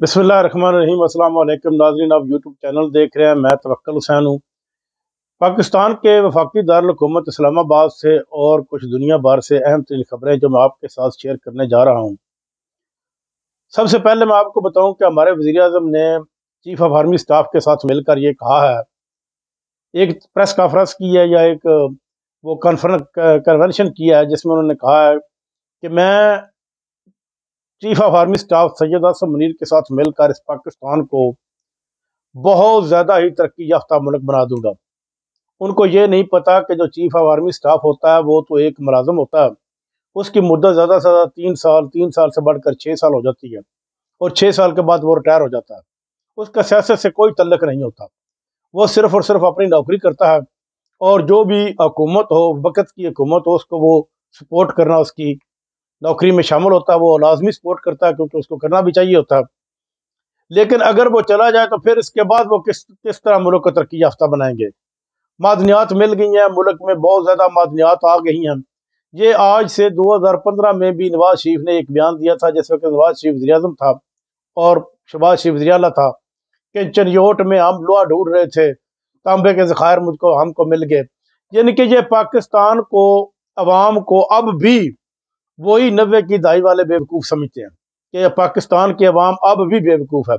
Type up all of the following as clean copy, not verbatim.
बिस्मिल्लाहिर्रहमानिर्रहीम। अस्सलाम वालेकुम नाज़रीन, आप यूट्यूब चैनल देख रहे हैं। मैं तवक्कुल हुसैन हूँ। पाकिस्तान के वफाकी दारुल हुकूमत इस्लामाबाद से और कुछ दुनिया भर से अहम तरीन खबरें जो मैं आपके साथ शेयर करने जा रहा हूँ। सबसे पहले मैं आपको बताऊँ कि हमारे वज़ीर आज़म ने चीफ ऑफ आर्मी स्टाफ के साथ मिलकर ये कहा है, एक प्रेस कॉन्फ्रेंस की है या एक वो कन्वेंशन किया है, जिसमें उन्होंने कहा है कि मैं chief of army staff Syed Asim Munir के साथ मिलकर इस पाकिस्तान को बहुत ज़्यादा ही तरक्की याफ्ता मुल्क बना दूंगा। उनको ये नहीं पता कि जो चीफ ऑफ आर्मी स्टाफ होता है वो तो एक मुलाजम होता है, उसकी मुद्दत ज़्यादा से ज़्यादा 3 साल, 3 साल से बढ़कर 6 साल हो जाती है और 6 साल के बाद वो रिटायर हो जाता है। उसका सियासत से कोई तल्लक नहीं होता, वो सिर्फ और सिर्फ अपनी नौकरी करता है और जो भी हुकूमत हो, वक्त की हुकूमत हो, उसको वो सपोर्ट करना उसकी नौकरी में शामिल होता है। वो लाजमी सपोर्ट करता है क्योंकि उसको करना भी चाहिए होता है। लेकिन अगर वो चला जाए तो फिर इसके बाद वो किस किस तरह मुल्क को तरक्की याफ्ता बनाएंगे। मादनियात मिल गई हैं, मुल्क में बहुत ज़्यादा मादनियात आ गई हैं। ये आज से 2015 में भी नवाज शरीफ ने एक बयान दिया था, जिस वक्त नवाज शरीफ वज़ीर आज़म था और शहबाज शरीफ वज़ीर आला था, कि चनियोट में हम लोहा ढूंढ रहे थे, तांबे के ज़खायर मुझको हमको मिल गए। यानी कि ये पाकिस्तान को, अवाम को अब भी वही 90 की दहाई वाले बेवकूफ़ समझते हैं कि पाकिस्तान की अवाम अब भी बेवकूफ़ है।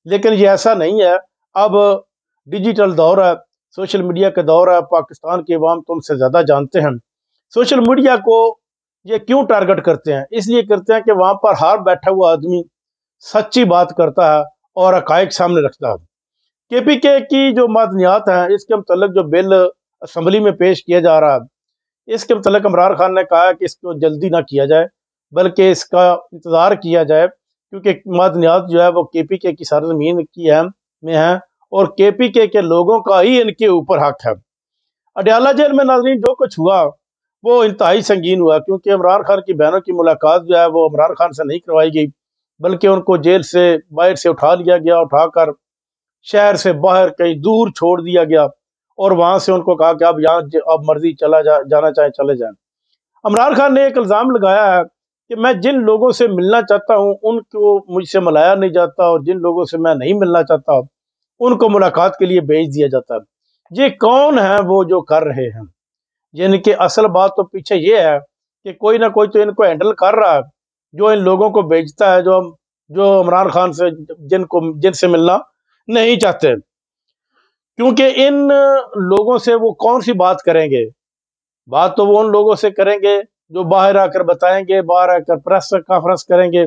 लेकिन ये ऐसा नहीं है। अब डिजिटल दौर है, सोशल मीडिया का दौर है, पाकिस्तान की अवाम तुमसे ज़्यादा जानते हैं। सोशल मीडिया को ये क्यों टारगेट करते हैं? इसलिए करते हैं कि वहाँ पर हर बैठा हुआ आदमी सच्ची बात करता है और हक़ाइक़ सामने रखता है। केपीके की जो मादनियात हैं, इसके मतलब जो बिल असम्बली में पेश किया जा रहा है, इसके मतलब इमरान खान ने कहा है कि इसको जल्दी ना किया जाए, बल्कि इसका इंतज़ार किया जाए, क्योंकि मादनियात जो है वो केपीके की सरजमीन की है में है और केपीके के लोगों का ही इनके ऊपर हक है। अडयाला जेल में नाज़रीन जो कुछ हुआ वो इंतहाई संगीन हुआ, क्योंकि इमरान खान की बहनों की मुलाकात जो है वो इमरान खान से नहीं करवाई गई, बल्कि उनको जेल से बाहर से उठा लिया गया, उठाकर शहर से बाहर कहीं दूर छोड़ दिया गया और वहां से उनको कहा कि अब यहाँ अब मर्जी जाना चाहे चले जाएं। इमरान खान ने एक इल्ज़ाम लगाया है कि मैं जिन लोगों से मिलना चाहता हूँ उनको मुझसे मिलाया नहीं जाता और जिन लोगों से मैं नहीं मिलना चाहता उनको मुलाकात के लिए भेज दिया जाता है। ये कौन है वो जो कर रहे हैं? यानी कि असल बात तो पीछे ये है कि कोई ना कोई तो इनको हैंडल कर रहा है, जो इन लोगों को भेजता है, जो जो इमरान खान से जिनसे मिलना नहीं चाहते, क्योंकि इन लोगों से वो कौन सी बात करेंगे? बात तो वो उन लोगों से करेंगे जो बाहर आकर बताएंगे, बाहर आकर प्रेस कॉन्फ्रेंस करेंगे।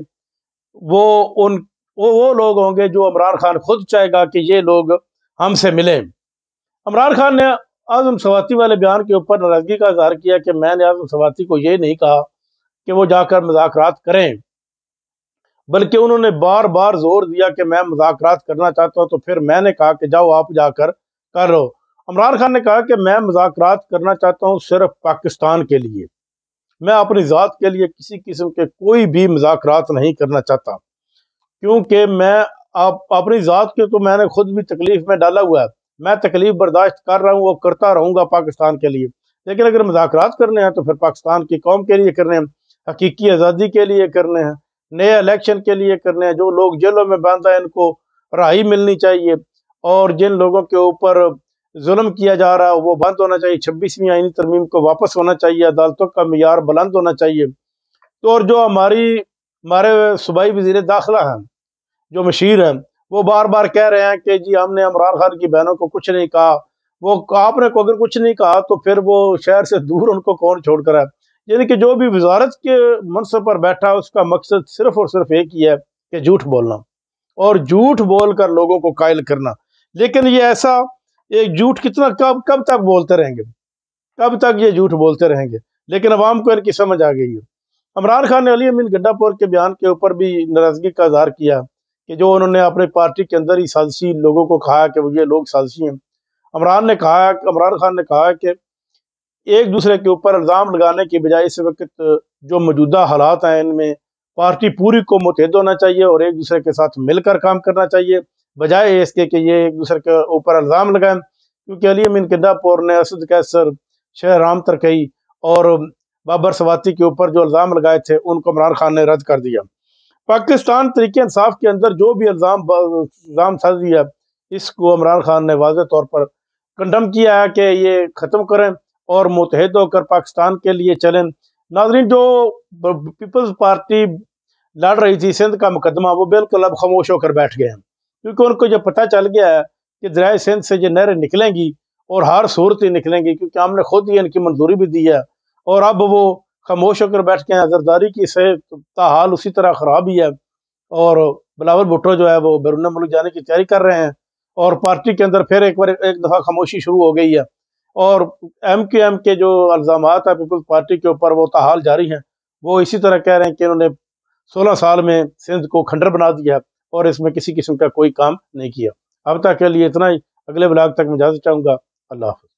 वो उन वो लोग होंगे जो इमरान खान खुद चाहेगा कि ये लोग हमसे मिलें। इमरान खान ने आज़म सवाती वाले बयान के ऊपर नाराजगी का इजहार किया कि मैंने आज़म सवाती को ये नहीं कहा कि वो जाकर मुज़ाकरात करें, बल्कि उन्होंने बार बार जोर दिया कि मैं मुज़ाकरात करना चाहता हूँ, तो फिर मैंने कहा कि जाओ आप जाकर कर लो। इमरान खान ने कहा कि मैं मुज़ाकरात करना चाहता हूँ सिर्फ पाकिस्तान के लिए, मैं अपनी ज़ात के लिए किसी किस्म के कोई भी मुज़ाकरात नहीं करना चाहता, क्योंकि मैं आप अपनी ज़ात के तो मैंने खुद भी तकलीफ में डाला हुआ है, मैं तकलीफ बर्दाश्त कर रहा हूँ, वो करता रहूँगा पाकिस्तान के लिए। लेकिन अगर मुज़ाकरात करने हैं तो फिर पाकिस्तान की कौम के लिए करने हैं, हकीकी आज़ादी के लिए करने हैं, नए इलेक्शन के लिए करने हैं। जो लोग जेलों में बंद हैं इनको रहाई मिलनी चाहिए और जिन लोगों के ऊपर जुल्म किया जा रहा है वो बंद होना चाहिए। 26वीं आईनी तरमीम को वापस होना चाहिए, अदालतों का मियार बुलंद होना चाहिए। तो और जो हमारे सूबाई वज़ीर दाखिला हैं, जो मशीर हैं, वो बार बार कह रहे हैं कि जी हमने इमरान खान की बहनों को कुछ नहीं कहा। वो आपने को अगर कुछ नहीं कहा तो फिर वो शहर से दूर उनको कौन छोड़कर है? यानी कि जो भी वजारत के मनसब पर बैठा है उसका मकसद सिर्फ और सिर्फ एक ही है कि झूठ बोलना और झूठ बोलकर लोगों को कायल करना। लेकिन ये ऐसा एक झूठ कितना कब कब तक बोलते रहेंगे, कब तक ये झूठ बोलते रहेंगे? लेकिन अवाम को इनकी समझ आ गई है। इमरान खान ने अली अमीन गड्डापुर के बयान के ऊपर भी नाराजगी का इजहार किया कि जो उन्होंने अपनी पार्टी के अंदर ही साजिशी लोगों को कहा कि वो ये लोग साजिशी हैं। इमरान खान ने कहा कि एक दूसरे के ऊपर इल्ज़ाम लगाने की बजाय इस वक्त जो मौजूदा हालात हैं इनमें पार्टी पूरी को मुतहद होना चाहिए और एक दूसरे के साथ मिलकर काम करना चाहिए, बजाय इसके कि ये एक दूसरे के ऊपर इल्ज़ाम लगाएं। क्योंकि अली अमीन गड्डापुर ने असद कैसर, शहराम तरकई और बाबर सवाती के ऊपर जो इल्ज़ाम लगाए थे उनको इमरान खान ने रद्द कर दिया। پاکستان تحریک انصاف کے اندر جو بھی الزام سازی ہے اس کو عمران خان نے واضح طور پر کنڈم کیا ہے کہ یہ ختم کریں اور متحد ہو کر پاکستان کے لیے چلیں۔ ناظرین، جو پیپلز پارٹی لڑ رہی تھی سندھ کا مقدمہ، وہ بالکل اب خاموش ہو کر بیٹھ گئے ہیں، کیونکہ ان کو یہ پتہ چل گیا ہے کہ دریائے سندھ سے یہ نہریں نکلیں گی اور ہر صورت ہی نکلیں گی، کیونکہ ہم نے خود ہی ان کی منظوری بھی دی ہے، اور اب وہ خاموش ہو کر بیٹھ گئے ہیں۔ زرداری کی صحت تاحال اسی طرح خراب ہی ہے، اور بلاول بھٹو جو ہے وہ بیرون ملک جانے کی تیاری کر رہے ہیں، اور پارٹی کے اندر پھر ایک دفعہ خاموشی شروع ہو گئی ہے، اور ایم کے جو الزامات ہیں پیپلز پارٹی کے اوپر وہ تاحال جاری ہیں۔ وہ اسی طرح کہہ رہے ہیں کہ انہوں نے 16 سال میں سندھ کو کھنڈر بنا دیا اور اس میں کسی قسم کا کوئی کام نہیں کیا۔ اب تک کے لیے اتنا ہی، اگلے بلاگ تک میں اجازت چاہوں گا۔ اللہ حافظ۔